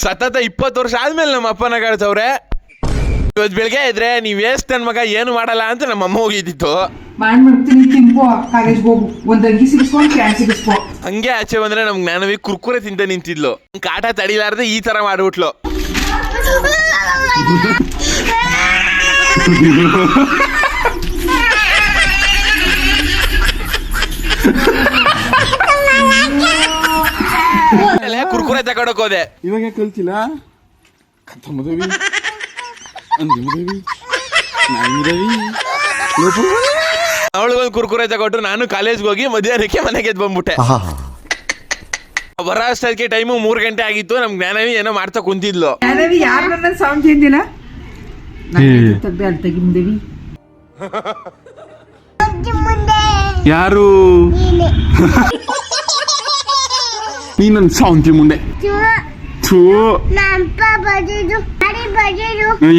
ಸತತ 20 ವರ್ಷ ಆದ್ಮೇಲೆ ನಮ್ಮ ಅಪ್ಪನ ಕಾಡ್ತವ್ರೆ. ಇವತ್ತು ಬೆಳಗ್ಗೆ ಇದ್ರೆ ನೀವ್ ವೇಸ್ಟ್ ನನ್ ಮಗ ಏನು ಮಾಡಲ್ಲ ಅಂತ ನಮ್ಮ ಅಮ್ಮ ಹೋಗಿದ್ದಿತ್ತು. ಮಾಡ್ಬಿಡ್ತೀನಿ ತಿನ್ಕೋ, ಕಾಲೇಜ್ ಹೋಗು, ಒಂದ್ ಅಂಗಿ ಸಿಗಿಸ್ಕೊಂಡು ಪ್ಯಾಂಟ್ ಸಿಗಿಸ್ಕೋ. ಹಂಗೆ ಆಚೆ ಬಂದ್ರೆ ನಮ್ ಜ್ಞಾನವಿ ಕುರ್ಕುರೆ ತಿಂತ ನಿಂತಿದ್ಲು. ಕಾಟ ತಡಿಲಾರ್ದೆ ಈ ತರ ಮಾಡ್ಬಿಟ್ಲು. ಕುರ್ಕುರೆ ತಗೊಂಡೋಕ್ ಹೋದೆ. ಇವಾಗ ಕಲ್ತಿಲ್ಲ ಮದವಿ ಅಂದಿ ಮದವಿ ನಾಯಿ ಮದವಿ. ಅವಳಿಗೊಂದು ಕುರ್ಕುರೆ ತಗೊಟ್ಟು ನಾನು ಕಾಲೇಜ್ಗೆ ಹೋಗಿ ಮಧ್ಯಾಹ್ನಕ್ಕೆ ಮನೆಗೆ ಎದ್ದು ಬಂದ್ಬಿಟ್ಟೆ. ಬರೋ ಅಷ್ಟಕ್ಕೆ ಟೈಮು 3 ಗಂಟೆ ಆಗಿತ್ತು. ನಮ್ ಜ್ಞಾನವಿ ಏನೋ ಮಾಡ್ತಾ ಕುಂತಿದ್ಲು. ಯಾರು ನನ್ನ ಸೌಂಡ್ ತಿಂದಿಲ್ಲ ತೆಗಿ ಮುಂದೇವಿ. ಯಾರು ನೀ ನನ್ ಸಾವಂತಿ ಮುಂಡೆ.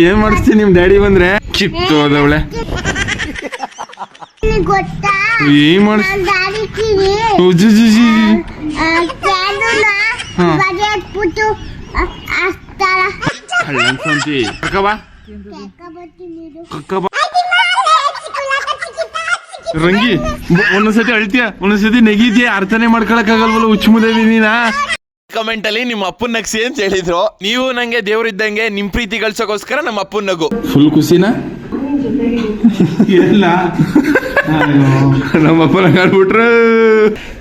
ಏನ್ ಮಾಡಿಸ್ತೀನಿ ನಿಮ್ ಡ್ಯಾಡಿ ಬಂದ್ರೆ ಕಿತ್ತೋದವಳೆ. ಏನ್ ರಂಗಿ ಒಂದೊಂದ್ಸತಿ ಅಳ್ತೀಯ, ಒಂದೊಂದ್ಸತಿ ನೆಗಿದ್ಯಾ, ಅರ್ಥನೇ ಮಾಡ್ಕೊಳಕ್ ಆಗಲ್ವಲ್ಲ ಹುಚ್ಚು ಮುದೇವಿ ನೀನಾ. ಕಮೆಂಟ್ ಅಲ್ಲಿ ನಿಮ್ಮ ಅಪ್ಪನ ನಗ್ಸಿ ಅಂತ ಹೇಳಿದ್ರು. ನೀವು ನಂಗೆ ದೇವ್ರಿದ್ದಂಗೆ ನಿಮ್ ಪ್ರೀತಿ ಗಳಿಸೋಕೋಸ್ಕರ ನಮ್ಮ ಅಪ್ಪನ ನಗು. ಫುಲ್ ಖುಷಿನಾ ಎಲ್ಲ ನಮ್ಮ ಅಪ್ಪನ ಕಾಡ್ಬಿಟ್ರು.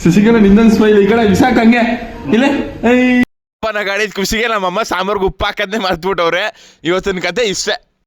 ಶಶಿಕಲಾ ನಿಂದನ್ ಸ್ಮೈಲ್ ಈ ಕಡೆ ವಿಸಾಕ್ ಹಂಗೆ ಇಲ್ಲ. ಅಪ್ಪನ ಗಾಡಿದ ಖುಷಿಗೆ ನಮ್ಮಮ್ಮ ಸಾಂಬಾರ್ಗೆ ಉಪ್ಪು ಹಾಕದ್ನೇ ಮರ್ತ್ಬಿಟ್ಟವ್ರೆ. ಇವತ್ತಿನ ಕತೆ ಇಷ್ಟೇ.